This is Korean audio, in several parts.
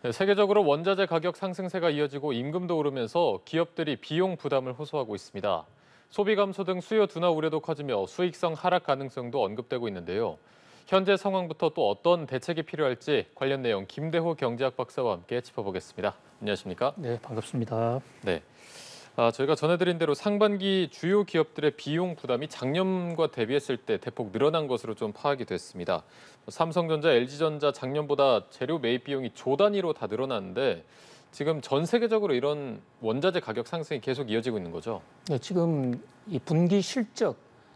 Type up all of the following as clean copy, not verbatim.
네, 세계적으로 원자재 가격 상승세가 이어지고 임금도 오르면서 기업들이 비용 부담을 호소하고 있습니다. 소비 감소 등 수요 둔화 우려도 커지며 수익성 하락 가능성도 언급되고 있는데요. 현재 상황부터 또 어떤 대책이 필요할지 관련 내용 김대호 경제학 박사와 함께 짚어보겠습니다. 안녕하십니까? 네, 반갑습니다. 네. 저희가 전해드린 대로 상반기 주요 기업들의 비용 부담이 작년과 대비했을 때 대폭 늘어난 것으로 좀 파악이 됐습니다. 삼성전자, LG전자 작년보다 재료 매입 비용이 조 단위로 다 늘어났는데 지금 전 세계적으로 이런 원자재 가격 상승이 계속 이어지고 있는 거죠? 네, 지금 이 분기 실적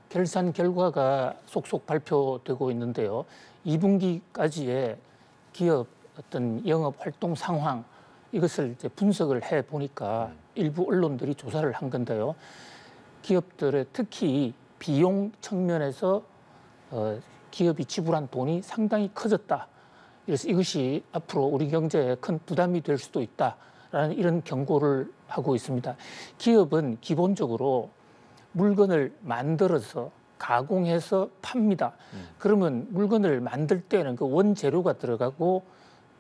결산 결과가 속속 발표되고 있는데요. 2분기까지의 기업 어떤 영업 활동 상황 이것을 이제 분석을 해 보니까 일부 언론들이 조사를 한 건데요. 기업들의 특히 비용 측면에서 기업이 지불한 돈이 상당히 커졌다. 그래서 이것이 앞으로 우리 경제에 큰 부담이 될 수도 있다라는 이런 경고를 하고 있습니다. 기업은 기본적으로 물건을 만들어서 가공해서 팝니다. 그러면 물건을 만들 때는 그 원재료가 들어가고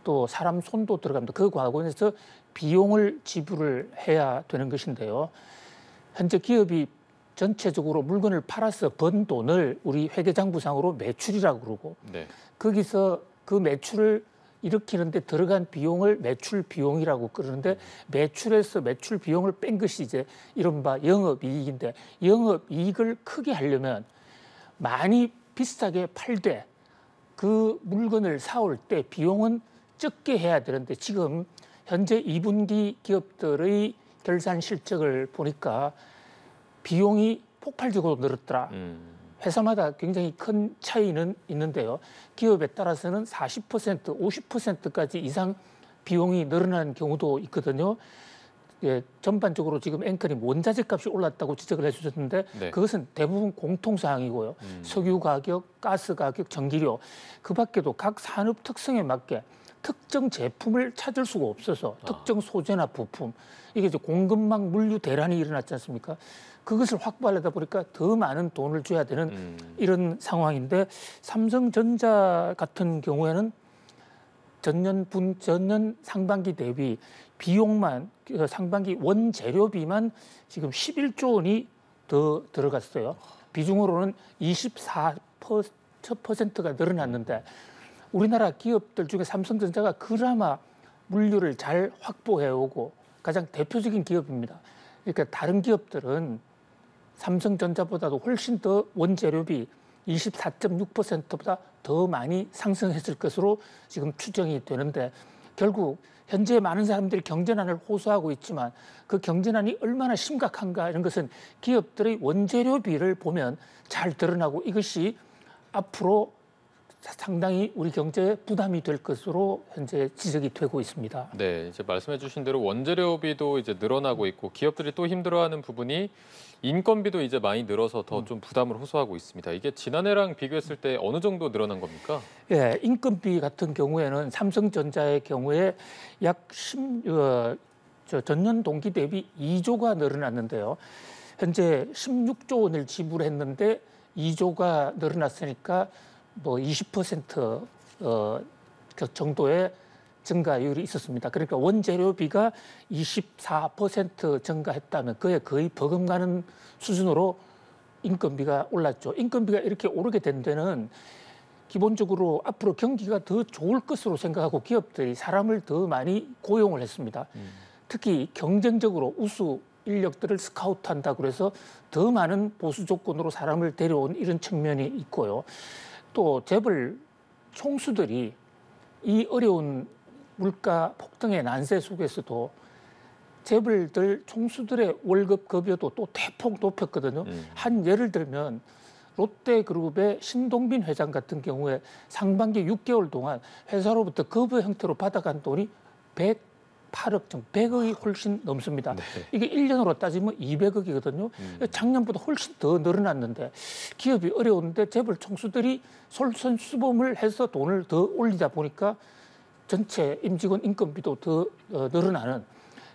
또 사람 손도 들어갑니다. 그 과정에서 비용을 지불을 해야 되는 것인데요. 현재 기업이 전체적으로 물건을 팔아서 번 돈을 우리 회계장부상으로 매출이라고 그러고 네. 거기서 그 매출을 일으키는데 들어간 비용을 매출 비용이라고 그러는데 매출에서 매출 비용을 뺀 것이 이제 이른바 영업이익인데 영업이익을 크게 하려면 많이 비싸게 팔되 그 물건을 사올 때 비용은 적게 해야 되는데 지금 현재 2분기 기업들의 결산 실적을 보니까 비용이 폭발적으로 늘었더라. 회사마다 굉장히 큰 차이는 있는데요. 기업에 따라서는 40%, 50%까지 이상 비용이 늘어나는 경우도 있거든요. 예, 전반적으로 지금 앵커님 원자재 값이 올랐다고 지적을 해주셨는데 네. 그것은 대부분 공통사항이고요. 석유 가격, 가스 가격, 전기료 그 밖에도 각 산업 특성에 맞게 특정 제품을 찾을 수가 없어서 특정 소재나 부품 이게 이제 공급망 물류 대란이 일어났지 않습니까? 그것을 확보하려다 보니까 더 많은 돈을 줘야 되는 이런 상황인데 삼성전자 같은 경우에는 전년 상반기 대비 비용만 상반기 원재료비만 지금 11조 원이 더 들어갔어요. 비중으로는 24%가 늘어났는데 우리나라 기업들 중에 삼성전자가 그나마 물류를 잘 확보해오고 가장 대표적인 기업입니다. 그러니까 다른 기업들은 삼성전자보다도 훨씬 더 원재료비 24.6%보다 더 많이 상승했을 것으로 지금 추정이 되는데 결국 현재 많은 사람들이 경제난을 호소하고 있지만 그 경제난이 얼마나 심각한가 이런 것은 기업들의 원재료비를 보면 잘 드러나고 이것이 앞으로 상당히 우리 경제에 부담이 될 것으로 현재 지적이 되고 있습니다. 네, 이제 말씀해주신 대로 원재료비도 이제 늘어나고 있고 기업들이 또 힘들어하는 부분이 인건비도 이제 많이 늘어서 더 좀 부담을 호소하고 있습니다. 이게 지난해랑 비교했을 때 어느 정도 늘어난 겁니까? 예, 인건비 같은 경우에는 삼성전자의 경우에 약 전년 동기 대비 2조가 늘어났는데요. 현재 16조 원을 지불했는데 2조가 늘어났으니까 뭐 20% 그 정도의 증가율이 있었습니다. 그러니까 원재료비가 24% 증가했다면 그에 거의 버금가는 수준으로 인건비가 올랐죠. 인건비가 이렇게 오르게 된 데는 기본적으로 앞으로 경기가 더 좋을 것으로 생각하고 기업들이 사람을 더 많이 고용을 했습니다. 특히 경쟁적으로 우수 인력들을 스카우트한다고 그래서 더 많은 보수 조건으로 사람을 데려온 이런 측면이 있고요. 또 재벌 총수들이 이 어려운 물가 폭등의 난세 속에서도 재벌들 총수들의 월급 급여도 또 대폭 높였거든요. 한 예를 들면 롯데그룹의 신동빈 회장 같은 경우에 상반기 6개월 동안 회사로부터 급여 형태로 받아간 돈이 108억 정도, 100억이 훨씬 넘습니다. 네. 이게 1년으로 따지면 200억이거든요. 작년보다 훨씬 더 늘어났는데 기업이 어려운데 재벌 총수들이 솔선수범을 해서 돈을 더 올리다 보니까 전체 임직원 인건비도 더 늘어나는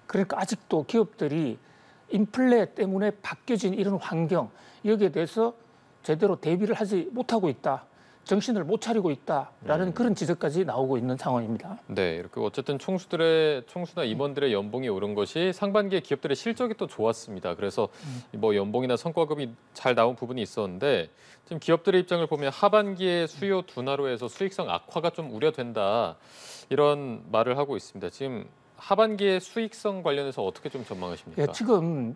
그러니까 아직도 기업들이 인플레 때문에 바뀌어진 이런 환경 여기에 대해서 제대로 대비를 하지 못하고 있다. 정신을 못 차리고 있다라는 그런 지적까지 나오고 있는 상황입니다. 네, 이렇게 어쨌든 총수나 임원들의 연봉이 오른 것이 상반기에 기업들의 실적이 또 좋았습니다. 그래서 뭐 연봉이나 성과급이 잘 나온 부분이 있었는데 지금 기업들의 입장을 보면 하반기에 수요 둔화로 해서 수익성 악화가 좀 우려된다 이런 말을 하고 있습니다. 지금 하반기에 수익성 관련해서 어떻게 좀 전망하십니까? 예, 지금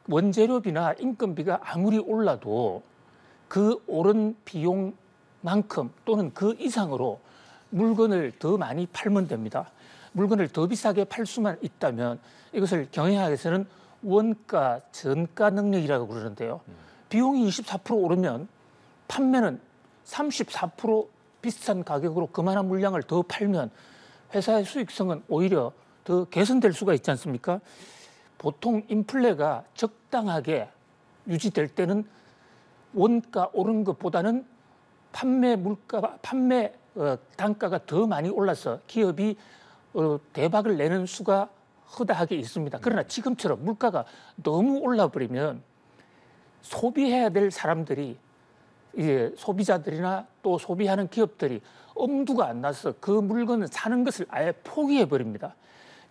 원재료비나 인건비가 아무리 올라도 그 오른 비용만큼 또는 그 이상으로 물건을 더 많이 팔면 됩니다. 물건을 더 비싸게 팔 수만 있다면 이것을 경영학에서는 원가 전가 능력이라고 그러는데요. 비용이 24% 오르면 판매는 34% 비싼 가격으로 그만한 물량을 더 팔면 회사의 수익성은 오히려 더 개선될 수가 있지 않습니까? 보통 인플레가 적당하게 유지될 때는 원가 오른 것보다는 판매 단가가 더 많이 올라서 기업이 대박을 내는 수가 허다하게 있습니다. 그러나 지금처럼 물가가 너무 올라버리면 소비해야 될 사람들이 이제 소비자들이나 또 소비하는 기업들이 엄두가 안 나서 그 물건을 사는 것을 아예 포기해 버립니다.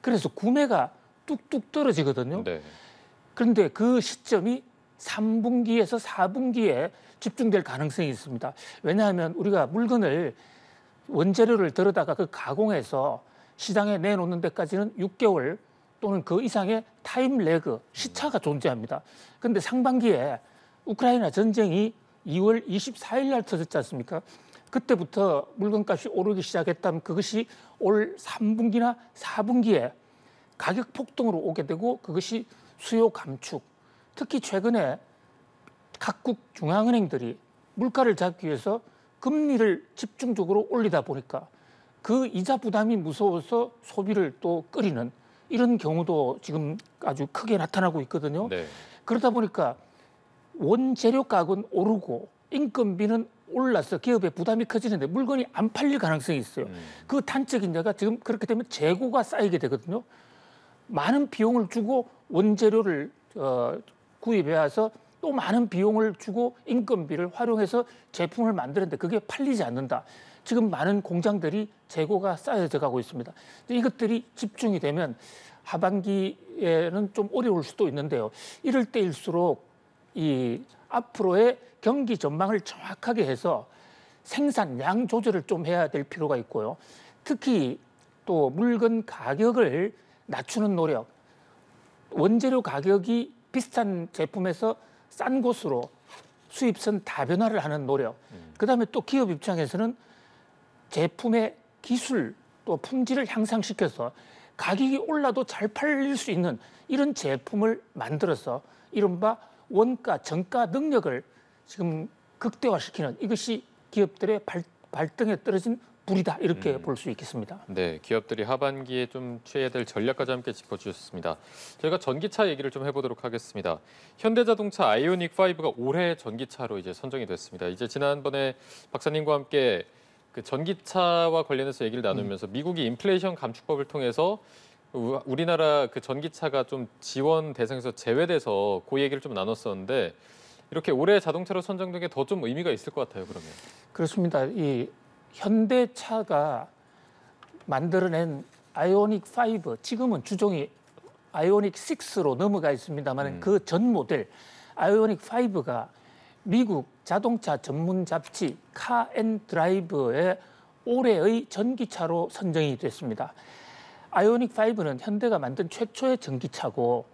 그래서 구매가 뚝뚝 떨어지거든요. 네. 그런데 그 시점이 3분기에서 4분기에 집중될 가능성이 있습니다. 왜냐하면 우리가 물건을 원재료를 들여다가 그 가공해서 시장에 내놓는 데까지는 6개월 또는 그 이상의 타임 레그, 시차가 존재합니다. 그런데 상반기에 우크라이나 전쟁이 2월 24일 날 터졌지 않습니까? 그때부터 물건값이 오르기 시작했다면 그것이 올 3분기나 4분기에 가격 폭등으로 오게 되고 그것이 수요 감축, 특히 최근에 각국 중앙은행들이 물가를 잡기 위해서 금리를 집중적으로 올리다 보니까 그 이자 부담이 무서워서 소비를 또 끓이는 이런 경우도 지금 아주 크게 나타나고 있거든요. 네. 그러다 보니까 원재료 가격은 오르고 인건비는 올라서 기업의 부담이 커지는데 물건이 안 팔릴 가능성이 있어요. 그 단적인 예가 지금 그렇게 되면 재고가 쌓이게 되거든요. 많은 비용을 주고 원재료를 구입해 와서 또 많은 비용을 주고 인건비를 활용해서 제품을 만드는데 그게 팔리지 않는다. 지금 많은 공장들이 재고가 쌓여져 가고 있습니다. 이것들이 집중이 되면 하반기에는 좀 어려울 수도 있는데요. 이럴 때일수록 이 앞으로의 경기 전망을 정확하게 해서 생산량 조절을 좀 해야 될 필요가 있고요. 특히 또 물건 가격을 낮추는 노력, 원재료 가격이 비싼 제품에서 싼 곳으로 수입선 다변화를 하는 노력, 그다음에 또 기업 입장에서는 제품의 기술 또 품질을 향상시켜서 가격이 올라도 잘 팔릴 수 있는 이런 제품을 만들어서 이른바 원가 정가 능력을 지금 극대화시키는 이것이 기업들의 발등에 떨어진 불이다 이렇게 볼 수 있겠습니다. 네, 기업들이 하반기에 좀 취해야 될 전략까지 함께 짚어주셨습니다. 저희가 전기차 얘기를 좀 해보도록 하겠습니다. 현대자동차 아이오닉 5가 올해 전기차로 이제 선정이 됐습니다. 이제 지난번에 박사님과 함께 그 전기차와 관련해서 얘기를 나누면서 미국이 인플레이션 감축법을 통해서 우리나라 그 전기차가 좀 지원 대상에서 제외돼서 그 얘기를 좀 나눴었는데 이렇게 올해 자동차로 선정된 게 더 좀 의미가 있을 것 같아요. 그러면. 그렇습니다. 이 현대차가 만들어낸 아이오닉 5, 지금은 주종이 아이오닉 6로 넘어가 있습니다만 그 전 모델 아이오닉 5가 미국 자동차 전문 잡지 카 앤 드라이브의 올해의 전기차로 선정이 됐습니다. 아이오닉 5는 현대가 만든 최초의 전기차고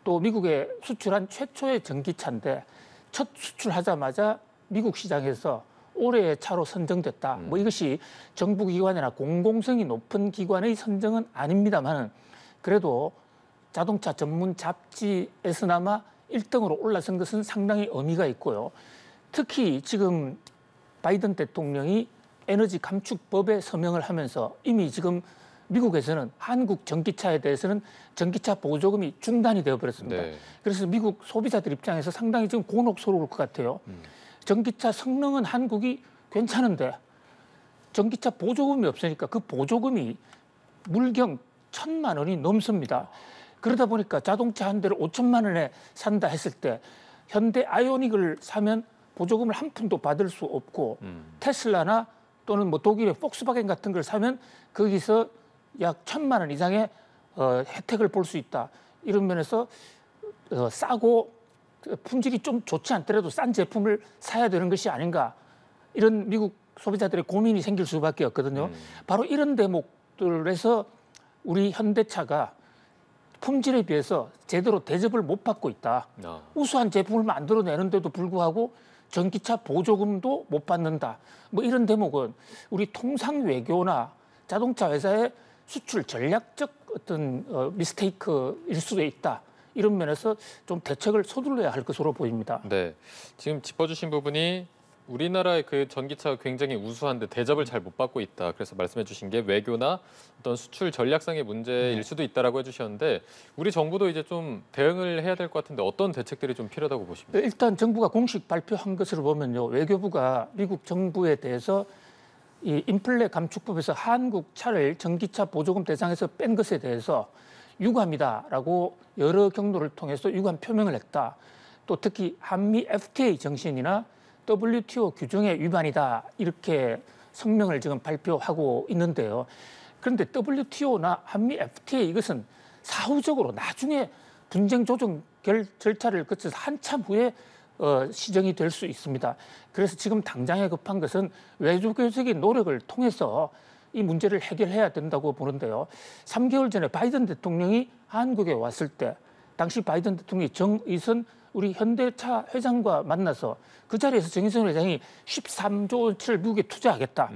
또 미국에 수출한 최초의 전기차인데 첫 수출하자마자 미국 시장에서 올해의 차로 선정됐다. 뭐 이것이 정부 기관이나 공공성이 높은 기관의 선정은 아닙니다만 그래도 자동차 전문 잡지에서나마 1등으로 올라선 것은 상당히 의미가 있고요. 특히 지금 바이든 대통령이 에너지 감축법에 서명을 하면서 이미 지금 미국에서는 한국 전기차에 대해서는 전기차 보조금이 중단이 되어버렸습니다. 네. 그래서 미국 소비자들 입장에서 상당히 지금 곤혹스러울 것 같아요. 전기차 성능은 한국이 괜찮은데 전기차 보조금이 없으니까 그 보조금이 물경 1,000만 원이 넘습니다. 그러다 보니까 자동차 한 대를 5천만 원에 산다 했을 때 현대 아이오닉을 사면 보조금을 한 푼도 받을 수 없고 테슬라나 또는 뭐 독일의 폭스바겐 같은 걸 사면 거기서 약 1,000만 원 이상의 혜택을 볼 수 있다. 이런 면에서 싸고 품질이 좀 좋지 않더라도 싼 제품을 사야 되는 것이 아닌가. 이런 미국 소비자들의 고민이 생길 수밖에 없거든요. 바로 이런 대목들에서 우리 현대차가 품질에 비해서 제대로 대접을 못 받고 있다. 우수한 제품을 만들어내는데도 불구하고 전기차 보조금도 못 받는다. 뭐 이런 대목은 우리 통상 외교나 자동차 회사의 수출 전략적 어떤 미스테이크일 수도 있다. 이런 면에서 좀 대책을 서둘러야 할 것으로 보입니다. 네, 지금 짚어주신 부분이 우리나라의 그 전기차가 굉장히 우수한데 대접을 잘 못 받고 있다. 그래서 말씀해주신 게 외교나 어떤 수출 전략상의 문제일 수도 있다라고 해주셨는데 우리 정부도 이제 좀 대응을 해야 될 것 같은데 어떤 대책들이 좀 필요하다고 보십니까? 일단 정부가 공식 발표한 것을 보면요, 외교부가 미국 정부에 대해서 이 인플레 감축법에서 한국 차를 전기차 보조금 대상에서 뺀 것에 대해서 유감이다라고 여러 경로를 통해서 유감 표명을 했다. 또 특히 한미 FTA 정신이나 WTO 규정의 위반이다. 이렇게 성명을 지금 발표하고 있는데요. 그런데 WTO나 한미 FTA 이것은 사후적으로 나중에 분쟁 조정 절차를 거쳐서 한참 후에 시정이 될 수 있습니다. 그래서 지금 당장에 급한 것은 외교적인 노력을 통해서 이 문제를 해결해야 된다고 보는데요. 3개월 전에 바이든 대통령이 한국에 왔을 때 당시 바이든 대통령이 정의선 우리 현대차 회장과 만나서 그 자리에서 정의선 회장이 13조 원치를 미국에 투자하겠다.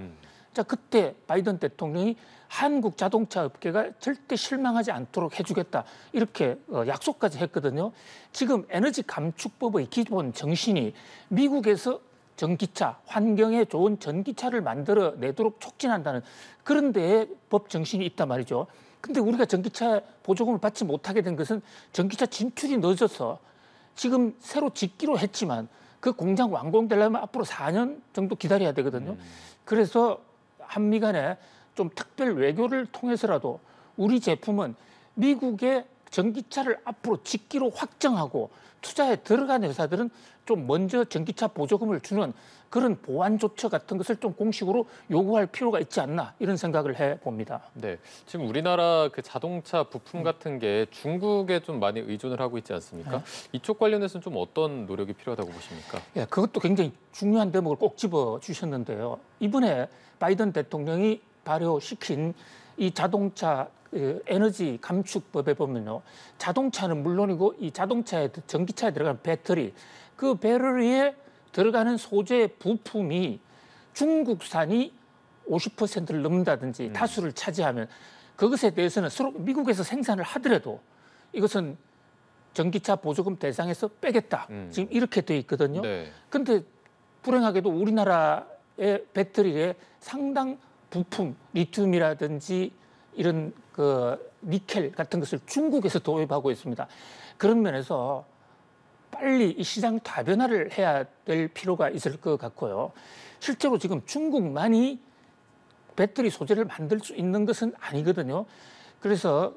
자, 그때 바이든 대통령이 한국 자동차 업계가 절대 실망하지 않도록 해주겠다. 이렇게 약속까지 했거든요. 지금 에너지 감축법의 기본 정신이 미국에서 전기차, 환경에 좋은 전기차를 만들어내도록 촉진한다는 그런 데에 법 정신이 있단 말이죠. 근데 우리가 전기차 보조금을 받지 못하게 된 것은 전기차 진출이 늦어서 지금 새로 짓기로 했지만 그 공장 완공되려면 앞으로 4년 정도 기다려야 되거든요. 그래서 한미 간에 좀 특별 외교를 통해서라도 우리 제품은 미국의 전기차를 앞으로 짓기로 확정하고 투자에 들어간 회사들은 좀 먼저 전기차 보조금을 주는 그런 보완 조처 같은 것을 좀 공식으로 요구할 필요가 있지 않나 이런 생각을 해봅니다. 네, 지금 우리나라 그 자동차 부품 같은 게 중국에 좀 많이 의존을 하고 있지 않습니까? 네. 이쪽 관련해서는 좀 어떤 노력이 필요하다고 보십니까? 예, 그것도 굉장히 중요한 대목을 꼭 집어 주셨는데요. 이번에 바이든 대통령이 발효시킨 이 자동차 에너지 감축법에 보면요, 자동차는 물론이고 이 자동차에 전기차에 들어가는 배터리, 그 배터리에 들어가는 소재 부품이 중국산이 50%를 넘는다든지 다수를 차지하면 그것에 대해서는 서로 미국에서 생산을 하더라도 이것은 전기차 보조금 대상에서 빼겠다. 지금 이렇게 돼 있거든요. 그런데 불행하게도 우리나라의 배터리의 상당 부품, 리튬이라든지 이런 그 니켈 같은 것을 중국에서 도입하고 있습니다. 그런 면에서 빨리 이 시장 다변화를 해야 될 필요가 있을 것 같고요. 실제로 지금 중국만이 배터리 소재를 만들 수 있는 것은 아니거든요. 그래서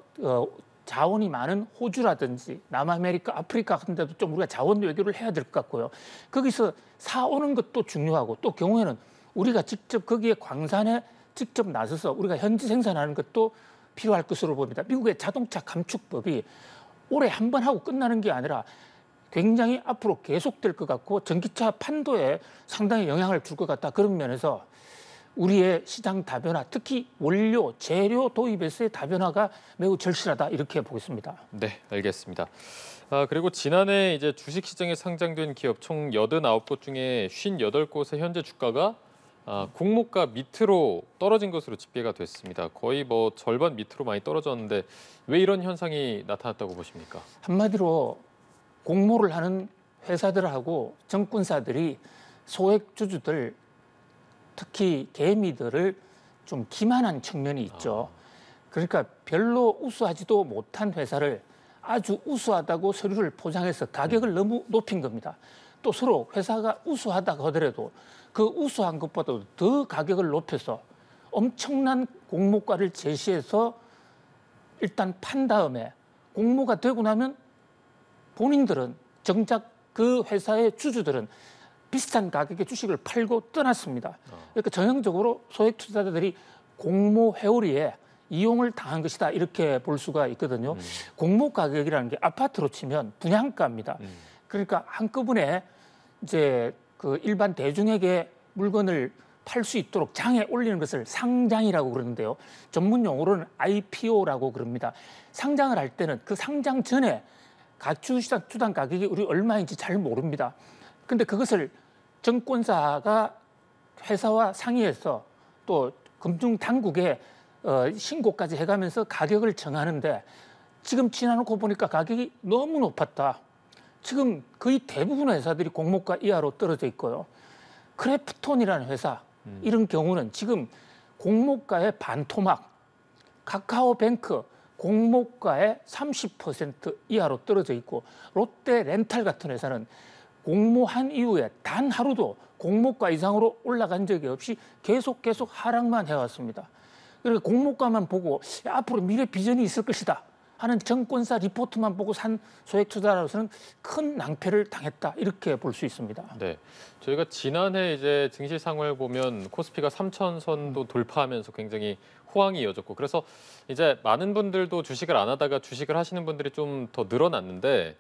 자원이 많은 호주라든지 남아메리카, 아프리카 같은 데도 좀 우리가 자원 외교를 해야 될 것 같고요. 거기서 사오는 것도 중요하고 또 경우에는 우리가 직접 거기에 광산에 직접 나서서 우리가 현지 생산하는 것도 필요할 것으로 봅니다. 미국의 자동차 감축법이 올해 한 번 하고 끝나는 게 아니라 굉장히 앞으로 계속될 것 같고 전기차 판도에 상당히 영향을 줄 것 같다. 그런 면에서 우리의 시장 다변화, 특히 원료, 재료 도입에서의 다변화가 매우 절실하다. 이렇게 보겠습니다. 네, 알겠습니다. 그리고 지난해 이제 주식시장에 상장된 기업 총 89곳 중에 58곳의 현재 주가가 공모가 밑으로 떨어진 것으로 집계가 됐습니다. 거의 뭐 절반 밑으로 많이 떨어졌는데 왜 이런 현상이 나타났다고 보십니까? 한마디로 공모를 하는 회사들하고 정권사들이 소액 주주들, 특히 개미들을 좀 기만한 측면이 있죠. 그러니까 별로 우수하지도 못한 회사를 아주 우수하다고 서류를 포장해서 가격을 너무 높인 겁니다. 또 서로 회사가 우수하다고 하더라도 그 우수한 것보다도 더 가격을 높여서 엄청난 공모가를 제시해서 일단 판 다음에 공모가 되고 나면 본인들은 정작 그 회사의 주주들은 비슷한 가격의 주식을 팔고 떠났습니다. 그러니까 전형적으로 소액 투자자들이 공모 회오리에 이용을 당한 것이다 이렇게 볼 수가 있거든요. 공모 가격이라는 게 아파트로 치면 분양가입니다. 그러니까 한꺼번에 이제 그 일반 대중에게 물건을 팔 수 있도록 장에 올리는 것을 상장이라고 그러는데요. 전문 용어로는 IPO라고 그럽니다. 상장을 할 때는 그 상장 전에 가치주식 주당 가격이 우리 얼마인지 잘 모릅니다. 근데 그것을 증권사가 회사와 상의해서 또 금융 당국에 신고까지 해가면서 가격을 정하는데 지금 지나놓고 보니까 가격이 너무 높았다. 지금 거의 대부분의 회사들이 공모가 이하로 떨어져 있고요. 크래프톤이라는 회사 이런 경우는 지금 공모가의 반토막, 카카오뱅크 공모가의 30% 이하로 떨어져 있고 롯데 렌탈 같은 회사는 공모한 이후에 단 하루도 공모가 이상으로 올라간 적이 없이 계속 하락만 해왔습니다. 그러니까 공모가만 보고 앞으로 미래 비전이 있을 것이다 하는 정권사 리포트만 보고 산 소액 투자자로서는 큰 낭패를 당했다 이렇게 볼 수 있습니다. 네, 저희가 지난해 이제 증시 상황을 보면 코스피가 3,000선도 돌파하면서 굉장히 호황이 이어졌고 그래서 이제 많은 분들도 주식을 안 하다가 주식을 하시는 분들이 좀 더 늘어났는데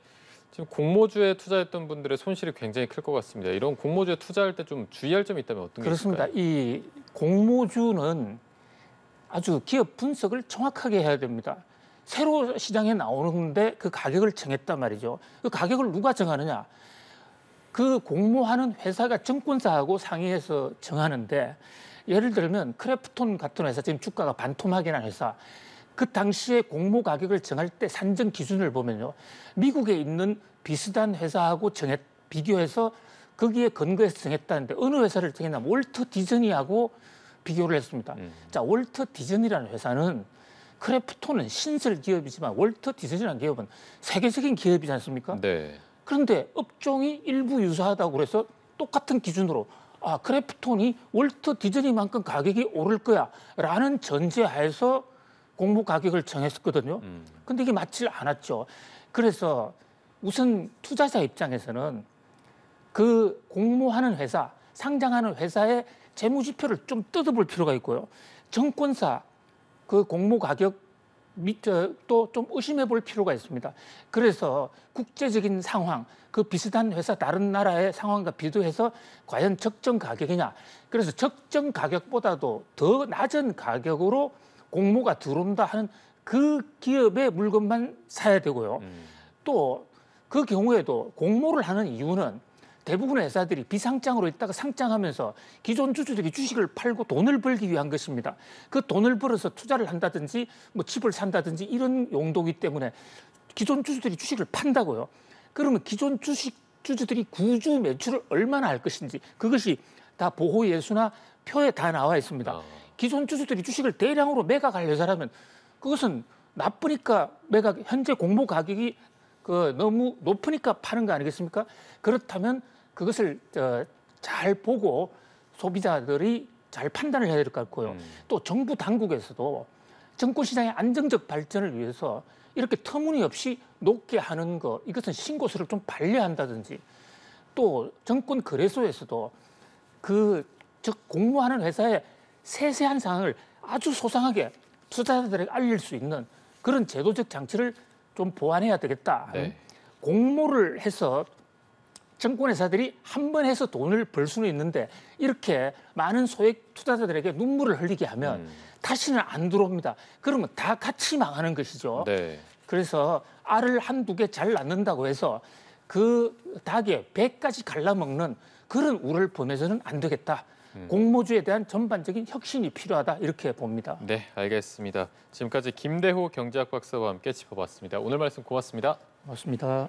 지금 공모주에 투자했던 분들의 손실이 굉장히 클 것 같습니다. 이런 공모주에 투자할 때 좀 주의할 점이 있다면 어떤 게 그렇습니다. 있을까요? 이 공모주는 아주 기업 분석을 정확하게 해야 됩니다. 새로 시장에 나오는데 그 가격을 정했단 말이죠. 그 가격을 누가 정하느냐? 그 공모하는 회사가 증권사하고 상의해서 정하는데 예를 들면 크래프톤 같은 회사 지금 주가가 반토막이 난 회사 그 당시에 공모 가격을 정할 때 산정 기준을 보면요. 미국에 있는 비슷한 회사하고 비교해서 거기에 근거해서 정했다는데 어느 회사를 정했냐면 월트 디즈니하고 비교를 했습니다. 자, 월트 디즈니라는 회사는 크래프톤은 신설 기업이지만 월트 디즈니라는 기업은 세계적인 기업이지 않습니까? 네. 그런데 업종이 일부 유사하다고 그래서 똑같은 기준으로 크래프톤이 월트 디즈니만큼 가격이 오를 거야라는 전제하에서 공모 가격을 정했었거든요. 근데 이게 맞지 않았죠. 그래서 우선 투자자 입장에서는 그 공모하는 회사, 상장하는 회사의 재무지표를 좀 뜯어볼 필요가 있고요. 정권사 그 공모 가격 또 좀 의심해 볼 필요가 있습니다. 그래서 국제적인 상황, 그 비슷한 회사 다른 나라의 상황과 비교해서 과연 적정 가격이냐. 그래서 적정 가격보다도 더 낮은 가격으로 공모가 들어온다 하는 그 기업의 물건만 사야 되고요. 또 그 경우에도 공모를 하는 이유는 대부분의 회사들이 비상장으로 있다가 상장하면서 기존 주주들이 주식을 팔고 돈을 벌기 위한 것입니다. 그 돈을 벌어서 투자를 한다든지 뭐 집을 산다든지 이런 용도이기 때문에 기존 주주들이 주식을 판다고요. 그러면 기존 주주들이 구주 매출을 얼마나 할 것인지 그것이 다 보호 예수나 표에 다 나와 있습니다. 기존 주주들이 주식을 대량으로 매각할 회사라면 그것은 나쁘니까 현재 공모 가격이 너무 높으니까 파는 거 아니겠습니까? 그렇다면 그것을 잘 보고 소비자들이 잘 판단을 해야 될 것 같고요. 또 정부 당국에서도 증권시장의 안정적 발전을 위해서 이렇게 터무니없이 높게 하는 거 이것은 신고서를 좀 반려한다든지 또 정권거래소에서도 공모하는 회사의 세세한 사항을 아주 소상하게 투자자들에게 알릴 수 있는 그런 제도적 장치를 좀 보완해야 되겠다. 네. 공모를 해서 증권회사들이 한 번 해서 돈을 벌 수는 있는데 이렇게 많은 소액 투자자들에게 눈물을 흘리게 하면 다시는 안 들어옵니다. 그러면 다 같이 망하는 것이죠. 네. 그래서 알을 한두 개 잘 낳는다고 해서 그 닭의 배까지 갈라먹는 그런 우를 보내서는 안 되겠다. 공모주에 대한 전반적인 혁신이 필요하다 이렇게 봅니다. 네, 알겠습니다. 지금까지 김대호 경제학 박사와 함께 짚어봤습니다. 오늘 말씀 고맙습니다. 고맙습니다.